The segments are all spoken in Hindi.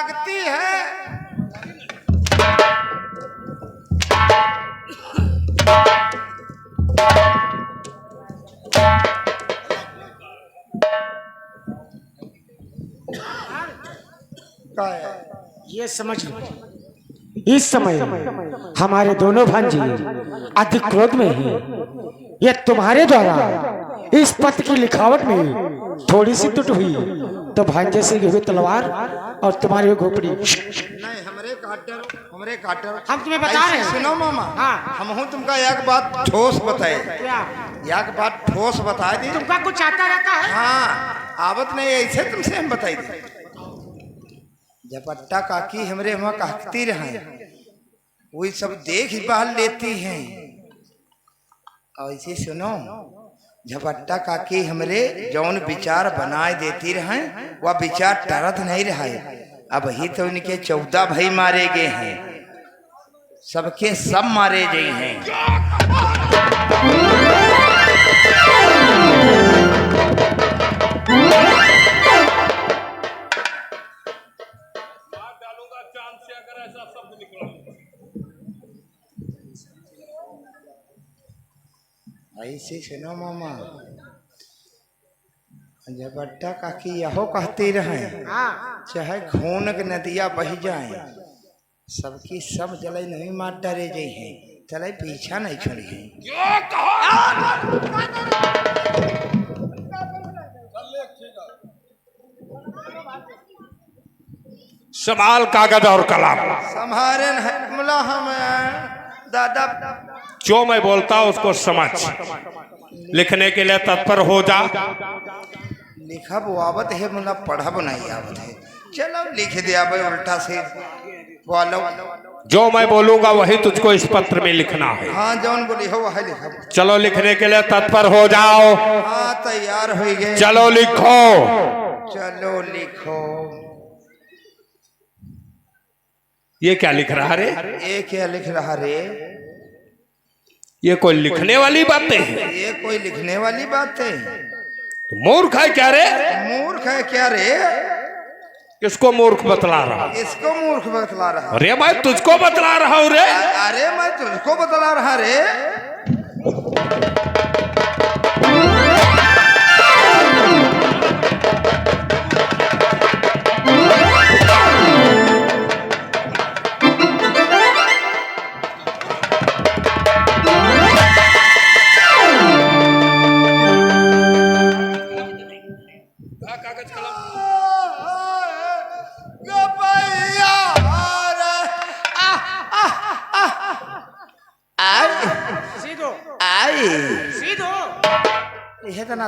कागती है। ये समझ लो, इस समय हमारे दोनों भांजे अधिक क्रोध में हैं। ये तुम्हारे द्वारा इस पत्र की लिखावट में थोड़ी सी त्रुटि हुई तो भांजे से हुई तलवार और तुम्हारी हुई घोपड़ी। नहीं, हमरे काटर हम तुम्हें बता रहे हैं। सुनो मामा, हाँ। हम हूँ तुमका एक बात ठोस बताए। क्या? एक बात ठोस बता दी। तुमका कुछ आता रहता है? हाँ, आवत नहीं, ऐसे तुमसे हम बताई दी। झपट्टा काकी हमरे वहाँ कहती रहे, वही सब देख भाल लेती हैं। ऐसे सुनो, झपट्टा काकी हमरे जौन विचार बनाए देती रहे वह विचार टरत नहीं रहा। अब ही तो इनके 14 भाई मारे गए हैं, सबके सब मारे गए हैं। ऐसे सुनो मामा, झपट्टा काकी यहो कहते रहे, चाहे खून के नदिया बह जाए सबकी सब जले नहीं मार डरे गए हैं, चले पीछा नहीं छोड़ी है। संभाल कागज और कलम। संभारे मुला हम दादा, जो मैं बोलता हूं उसको समझ, लिखने के लिए तत्पर हो जा। लिखा वो आवत है, मुला पढ़ा नहीं आवत है। चलो लिख दिया भाई, उल्टा से बोलो। जो मैं बोलूंगा वही तुझको इस पत्र में लिखना है। हाँ, जौन बोली हो वही लिखा। चलो लिखने के लिए तत्पर हो जाओ। हाँ, तैयार हो गए। चलो लिखो। चलो लिखो। ये क्या लिख रहा रे? ये क्या लिख रहा रे? ये कोई लिखने वाली बातें हैं? ये कोई लिखने वाली बात है? मूर्ख है क्या रे? मूर्ख है क्या रे? किसको मूर्ख बतला रहा? इसको मूर्ख बतला रहा। अरे मैं तुझको बतला रहा हूँ रे। अरे मैं तुझको बतला रहा रे।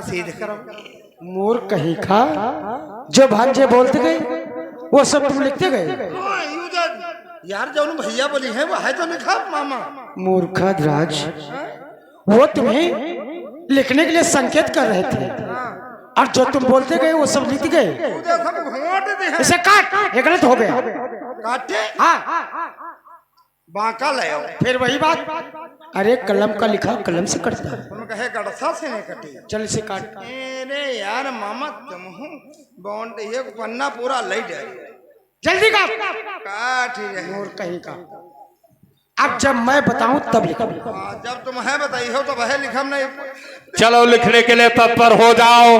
सीध करो। मूर्ख कहीं का, जो भांजे बोलते गए वो सब तुम लिखते गए। यार जो भैया बोली है वो है तो लिखा मामा। मूर्खराज, वो तुम्हें लिखने के लिए संकेत कर रहे थे और जो तुम बोलते गए वो सब लिख गए। इसे काट, ये गलत हो गया। काटे? हाँ, बांका ले आओ। फिर वही बात। अरे कलम का लिखा कलम से कटता है। तुम कहे गड़सा से नहीं कटी। चल इसे काट। अरे यार मामा, तुम बॉन्ड एक पन्ना पूरा ले जाए। जल्दी काट। काट ही रहे। और कहीं का। अब जब मैं बताऊं तब लिखो। जब तुम है बताई हो तो वह लिखम नहीं। चलो लिखने के लिए तत्पर हो जाओ।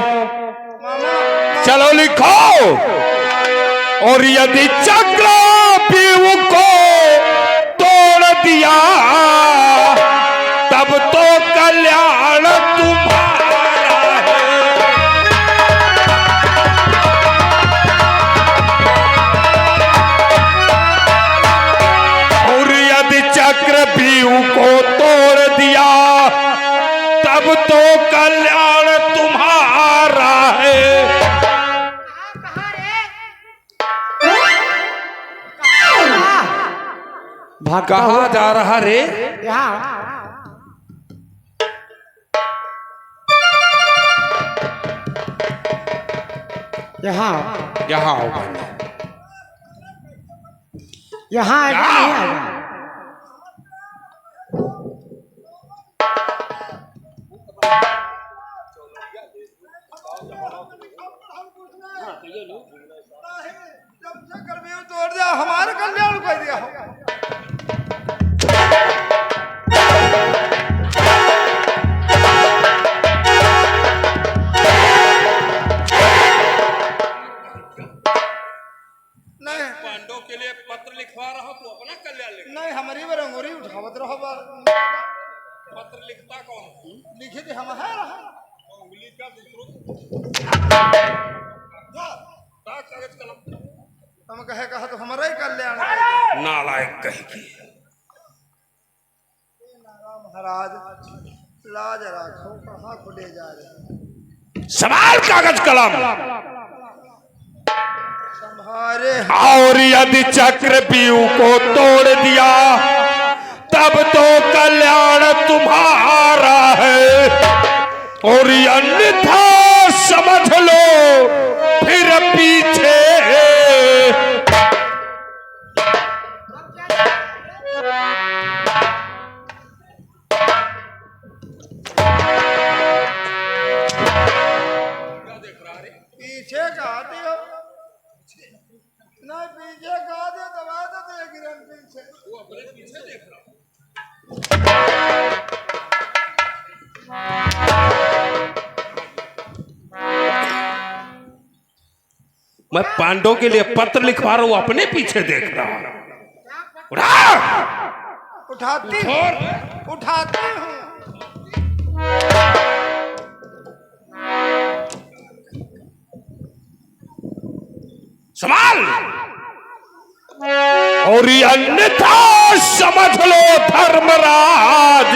चलो लिखो। और यदि चक्र पीऊ को तोड़ दिया तब तो कल्याण तुम्हारा है। और यदि चक्र पीऊ को तोड़ दिया तब तो कल्याण तुम्हारा है। कहाँ जा रहा रे? यहाँ। यहाँ यहाँ आओ। यहाँ आएगा। हमारे कल्याण कर दिया हो। नहीं पांडवों के लिए पत्र लिखवा रहा तू अपना कल्याण लिख। नहीं हमारी बरंगोरी उठावत रहो पत्र लिखता कौन? लिखे थे हम है रहा उंगली का दूसरों कागज कलम हम कहे कहा तो हमारा ही कल्याण है। नालायक कही की। महाराज लाज राखो कहाँ खुले जा रहे संभाल कागज कलम। संभारे और यदि चक्रव्यूह को तोड़ दिया तब तो कल्याण तुम्हारा है, और अन्यथा समझ लो फिर पीछे। पीछे गाते हो नहीं पीछे गा दे दबा दे गिरन पीछे वो अपने पीछे देख रहा। मैं पांडवों के लिए पत्र लिखवा रहा हूं, अपने पीछे देख रहा हूं। उठाती हूँ संभाल। और अन्यथा समझ लो धर्मराज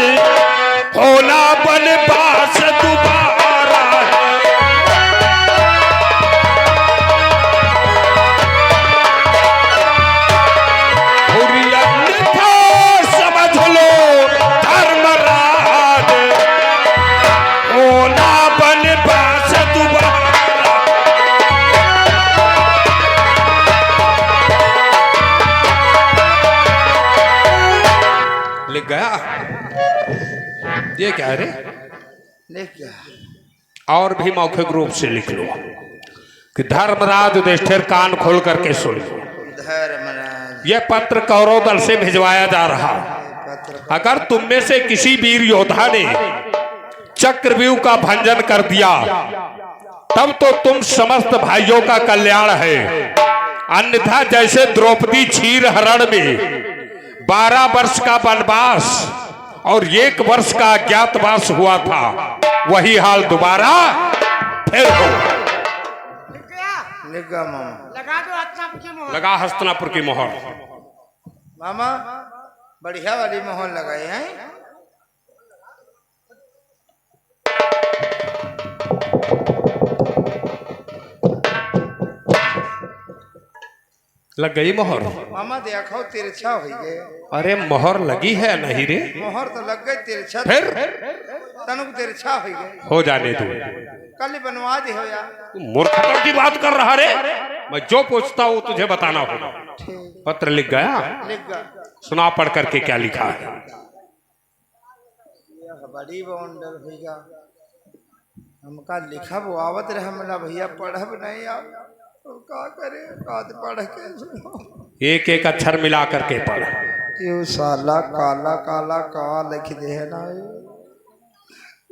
होना बनवास दोबारा। और अन्यथा समझ लो धर्मराज होना बनवास दोबारा। लिख गया? ये क्या है रे? लिख गया। और भी मौखिक रूप से लिख लो कि धर्मराज युधिष्ठिर कान खोल करके सुन लो। धर्मराज यह पत्र कौरव दल से भिजवाया जा रहा। अगर तुम में से किसी वीर योद्धा ने चक्रव्यूह का भंजन कर दिया तब तो तुम समस्त भाइयों का कल्याण है, अन्यथा जैसे द्रौपदी क्षीर हरण में 12 वर्ष का वनवास और 1 वर्ष का अज्ञातवास हुआ था, वही हाल दोबारा फिर हो। लिख गया मामा। लगा दो हस्तिनापुर की मोहर। लगा हस्तिनापुर की मोहर। मामा बढ़िया वाली मोहर लगाए हैं। लग गई मोहर? मामा देखो तिरछा हो गए। अरे मोहर लगी है नहीं रे? मोहर तो लग गई तिरछा फिर तनुक तिरछा हो गए। हो जाने दो। कल बनवा दे हो यार। मूर्खता की बात कर रहा रे? मैं जो पूछता हूँ तुझे बताना होगा। पत्र लिख गया? लिख गया। सुना पढ़ करके क्या लिखा है। यह बड़ी बाउंडर भैया हमका लिखा वो आवत रहे मला भैया पढ़ब नहीं आ तो का करे काद पढ़ के सुनो। एक एक अक्षर मिला करके पढ़। यो साला काला काला का लिख दे है ना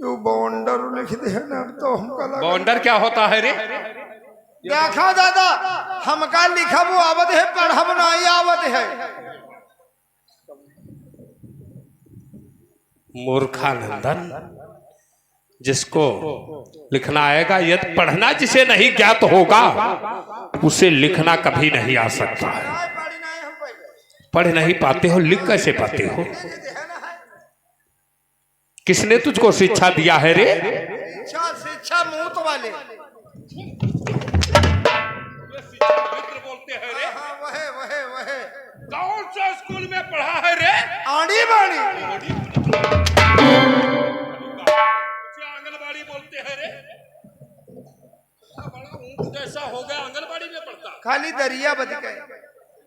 यो बाउंडर लिख दे है ना तो हमका लगा बाउंडर क्या होता है रे? देखा दादा हमका लिखा वो आवत है पढ़ब नहीं आवत है। मूर्खानंदन, जिसको लिखना आएगा यदि पढ़ना जिसे नहीं ज्ञात होगा उसे लिखना कभी नहीं आ सकता है। पढ़ नहीं पाते हो, लिख कैसे पाते हो? किसने तुझको शिक्षा दिया है रे? शिक्षा मूत वाले बोलते हैं रे। हाँ, वहे वहे वहे कौन सा स्कूल में पढ़ा है रे? आड़ी बाड़ी आंगनबाड़ी बोलते हैं रे। बड़ा ऊंट जैसा हो गया, आंगनबाड़ी में पढ़ता। खाली दरिया बद गए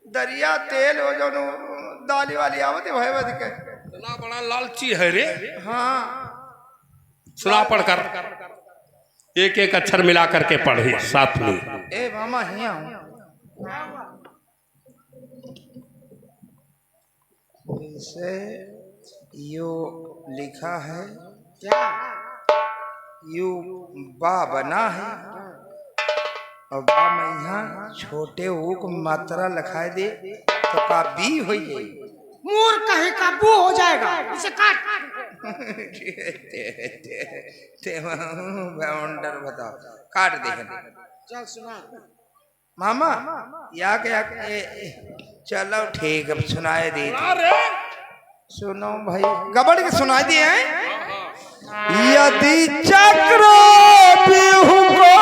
दरिया तेल हो जो दाली वाली आवत है वह बद गए। इतना बड़ा लालची है रे। हाँ सुना पढ़ कर, एक एक अक्षर मिला करके पढ़े साथ में। ए मामा हिया इसे यू लिखा है, क्या? यू बा बना है और बा में यहाँ छोटे ऊ को मात्रा लिखाई दे तो का बी हो जाए। मूर कहे का बू हो जाएगा, इसे काट। बाउंडर बताओ, काट दे। चल सुना मामा या चलो ठीक है, सुनाए दे। सुनो भाई, गबड़ के सुनाई दिए हैं। यदि चक्र बिहू को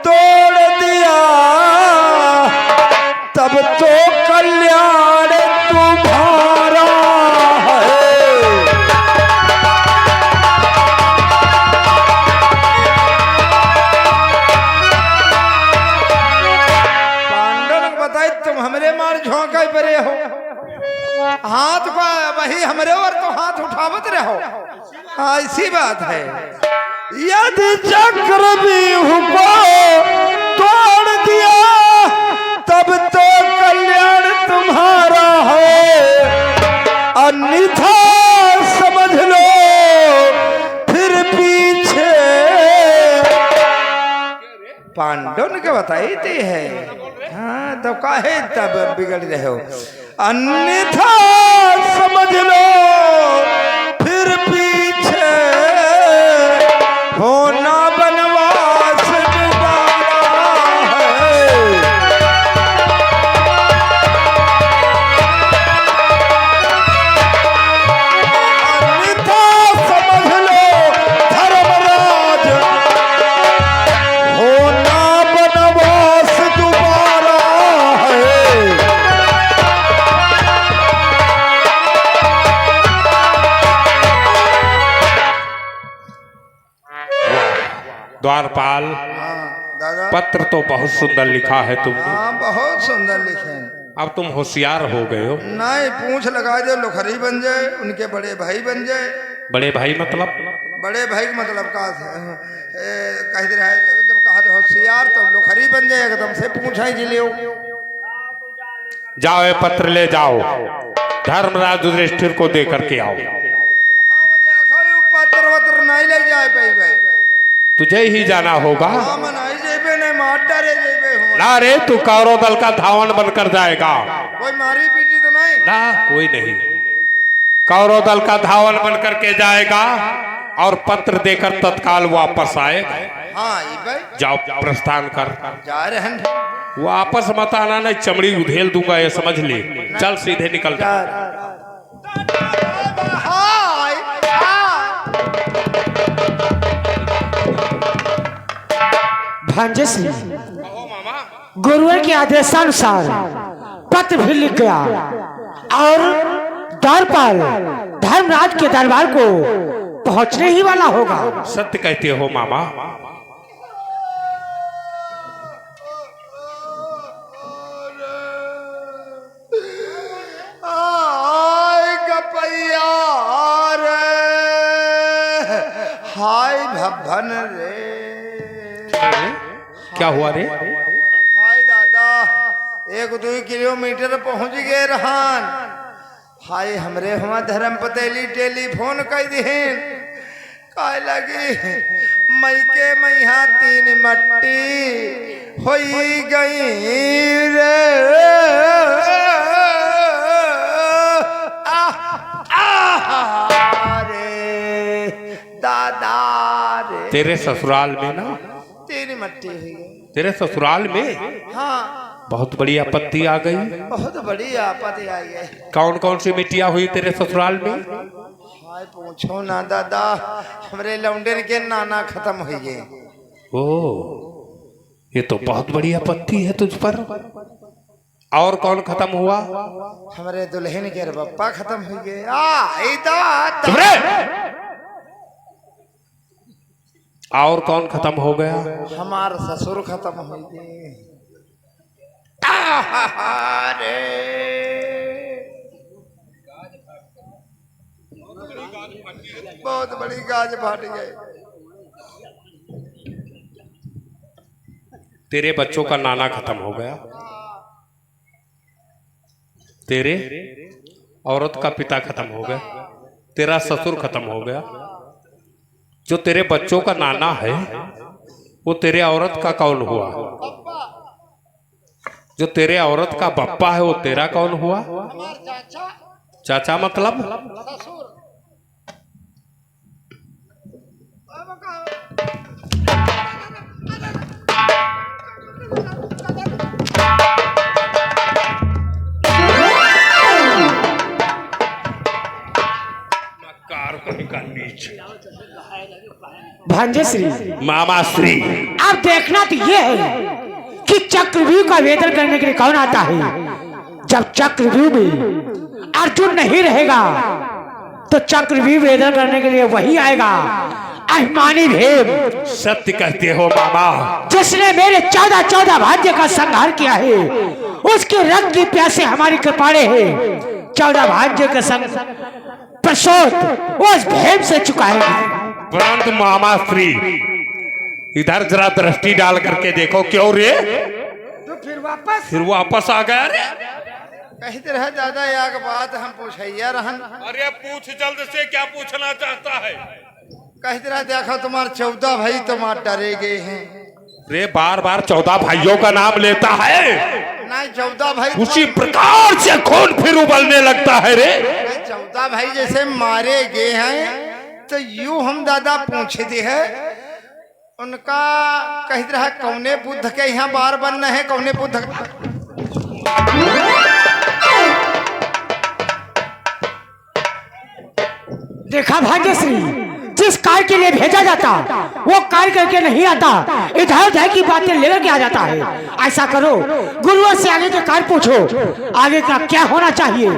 तोड़ दिया तब तो कल्याण तुम्हारा है। पांडव ने बताई तुम हमरे मार झोंका परे हो, हाथ को वही हमरे और तो हाथ उठावत रहो। हाँ ऐसी बात है। यदि चक्र बिहू को तोड़ दिया तब तो कल्याण तुम्हारा है, अन्यथा समझ लो फिर पीछे। पांडव ने बताई थी है। हाँ तो काहे तब बिगड़ रहे हो, अन्यथा समझ लो फिर पीछे होना बनवास दोबारा है। अन्यथा समझ लो धर्मराज होना बनवास दोबारा है। द्वारपाल, दादा पत्र तो बहुत सुंदर लिखा है तुमने। हाँ बहुत सुंदर लिखे हैं। अब तुम होशियार हो गए हो। नहीं पूछ लगा दो लोखरी बन जाए, उनके बड़े भाई बन जाए। बड़े भाई मतलब? बड़े भाई का मतलब का कह रहा है, जब कहा तो होशियार तो लोखरी बन जाए एकदम से पूछा ही जिले। जाओ ये पत्र ले जाओ, धर्मराज युधिष्ठिर को दे करके आओ। पत्र वत्र नहीं ले जाए भाई, तुझे ही जाना होगा। नहीं जेबे नहीं मार डरे जेबे हूँ ना रे, तू कौरव दल का धावन बनकर जाएगा। कोई मारी पीटी तो नहीं ना, कोई नहीं। कौरव दल का धावन बनकर के जाएगा और पत्र देकर तत्काल वापस आएगा। हाँ ये भाई जाओ प्रस्थान कर। जा रहे हैं। वापस मत आना, नहीं चमड़ी उधेल दूंगा, ये समझ ले। चल सीधे निकल जा। भांजे सिंह, गुरुवर के आदेशानुसार पत्र भी लिख गया और द्वारपाल धर्मराज के दरबार को पहुंचने ही वाला होगा। सत्य कहते हो मामा। हाय भवन रे, क्या हुआ रे? हाय दादा 1-2 किलोमीटर पहुंच गए रहन। हाय हमरे हुआ धर्म पतेली टेलीफोन कर दिहन, काय लगी मई के मैहा 3 मट्टी होई गई रे। दादा रे, तेरे ससुराल में ना 3 मट्टी हुई गई। तेरे ससुराल में हाँ बहुत बड़ी आपत्ति आ गई। बहुत बड़ी आपत्ति आई है। कौन कौन सी मिट्टियां हुई तेरे ससुराल में? हाय पूछो ना दादा, हमरे लौंडे के नाना खत्म हो गए। ओ, ये तो बहुत बड़ी आपत्ति है तुझ पर। और कौन खत्म हुआ? हमरे दुल्हन के बप्पा खत्म हो गए। चुप रहे। और कौन खत्म हो गया? हमार ससुर खत्म हो गए। बहुत बड़ी गाज फाट गई। तेरे बच्चों का नाना खत्म हो गया, तेरे औरत का पिता खत्म हो गया, तेरा ससुर खत्म हो गया, जो तेरे बच्चों का नाना है वो तेरे औरत का कौन हुआ? जो तेरे औरत का बप्पा है वो तेरा कौन हुआ? चाचा मतलब? भांजे श्री, मामा श्री, अब देखना तो ये है कि चक्रव्यूह का वेदन करने के लिए कौन आता है। जब चक्रव्यूह में अर्जुन नहीं रहेगा तो चक्रव्यूह वेदन करने के लिए वही आएगा, अभिमानी भीम। सत्य कहते हो मामा। जिसने मेरे 14 भांजे का संहार किया है, उसके रक्त की प्यासे हमारी कृपाणे है। 14 भांजे का संग प्रसोद उस भीम से चुकाएगा। परंतु मामा श्री, इधर जरा दृष्टि डाल करके देखो। क्यों रे? तो फिर वापस आ गया रे? कहते रहे दादा एक बात हम पूछैया रहन। अरे पूछ जल्द से, क्या पूछना चाहता है? कहते रहे देखो तुम्हारे 14 भाई तुम्हारे डरे गए हैं। रे बार बार 14 भाइयों का नाम लेता है। नहीं 14 भाई उसी प्रकार से खून फिर उबलने लगता है रे। 14 भाई जैसे मारे गए हैं तो यूं हम दादा पूछते हैं उनका। कहते रहे कौने बुद्ध के यहाँ बार बनना है, कौने बुद्ध। देखा भाग्यश्री, जिस कार्य के लिए भेजा जाता वो कार्य करके नहीं आता, इधर उधर की बातें लेकर के आ जाता है। ऐसा करो, गुरुओं से आगे के कार्य पूछो, आगे का क्या होना चाहिए।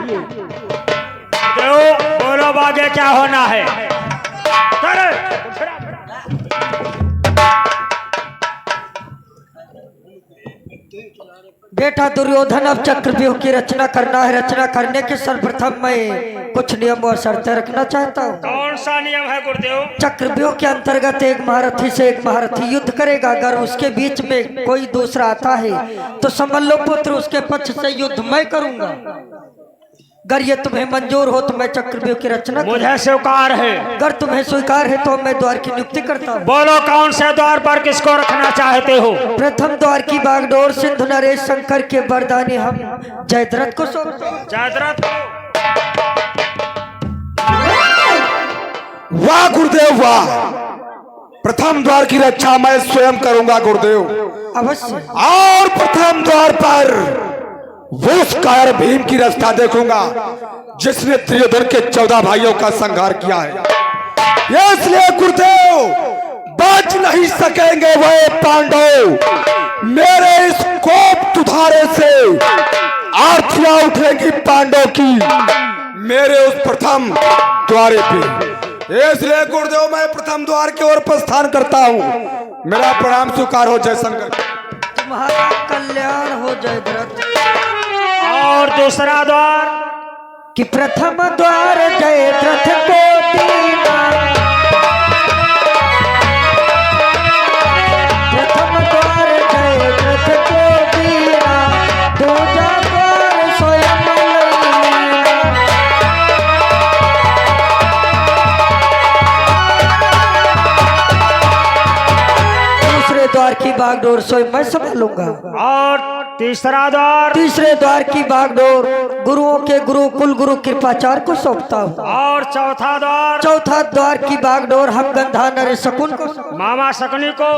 बोलो आगे क्या होना है। बेटा दुर्योधन, अब चक्रव्यूह की रचना करना है। रचना करने के सर्वप्रथम मैं कुछ नियम और शर्तें रखना चाहता हूँ। कौन सा नियम है गुरुदेव? चक्रव्यूह के अंतर्गत एक महारथी से एक महारथी युद्ध करेगा। अगर उसके बीच में कोई दूसरा आता है तो समझ लो पुत्र, उसके पक्ष से युद्ध मैं करूंगा। अगर ये तुम्हें मंजूर हो तो मैं चक्रव्यूह की रचना मुझे स्वीकार है। अगर तुम्हें स्वीकार है तो मैं द्वार की नियुक्ति करता हूँ। बोलो कौन से द्वार पर किसको रखना चाहते हो? प्रथम द्वार की बागडोर सिंधु नरेश शंकर के वरदानी हम जयद्रथ को सौंपते हैं। जयद्रथ। वाह गुरुदेव वाह, प्रथम द्वार की रक्षा मैं स्वयं करूंगा गुरुदेव। अवश्य। और प्रथम द्वार पर उस कायर भीम की रक्षा देखूंगा जिसने दुर्योधन के 14 भाइयों का संहार किया है। इसलिए गुरुदेव, बच नहीं सकेंगे वह पांडव। मेरे इस कोप तुधारे से आर्थियां उठेंगी पांडव की मेरे उस प्रथम द्वारे पे। इसलिए गुरुदेव मैं प्रथम द्वार की ओर प्रस्थान करता हूँ। मेरा प्रणाम स्वीकार हो जयशंकर। तुम्हारा कल्याण हो जयद्रथ। और दूसरा द्वार कि प्रथम द्वार जयद्रथ को दीना। प्रथम द्वार जयद्रथ को दीना, दूजा द्वार स्वयं लईना। दूसरे द्वार की बागडोर स्वयं मैं संभालूंगा। और तीसरा द्वार? तीसरे द्वार की बागडोर गुरुओं के गुरु कुल गुरु कृपाचार्य को सौंपता हूँ। और चौथा द्वार? चौथा द्वार की बागडोर हम गंधा नरेश शकुन को, मामा शकुनी को।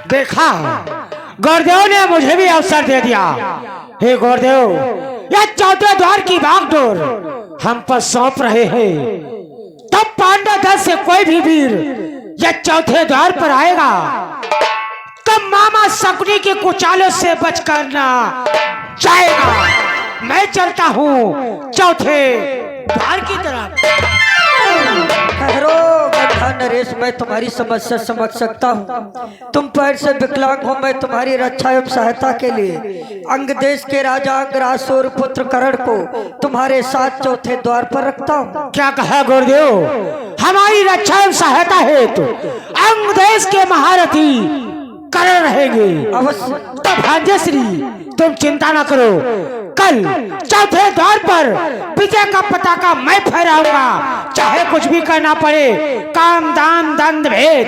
देखा, गुरुदेव ने मुझे भी अवसर दे दिया। हे गुरुदेव, यह 14 द्वार की बागडोर हम पर सौंप रहे हैं। तब पांडव दल से कोई भी वीर यह चौथे द्वार पर आएगा तब मामा शकुनी के कुचालों से बच करना जाएगा। मैं चलता हूँ चौथे द्वार की तरफ। ठहरो गंधा नरेश, मैं तुम्हारी समस्या समझ सकता हूँ। तुम पैर से विकलांग हो, मैं तुम्हारी रक्षा एवं सहायता के लिए अंग देश के राजा अंगरासुर पुत्र कर्ण को तुम्हारे साथ चौथे द्वार पर रखता हूँ। क्या कहा गुरुदेव? हमारी रक्षा एवं सहायता हेतु अंग देश के महारथी कर्ण रहेंगे। अवश्य। तब भाग्यश्री तुम चिंता ना करो, कल चौथे द्वार पर विजय का पताका मैं फहराऊंगा, चाहे कुछ भी करना पड़े, काम दाम दंड भेद।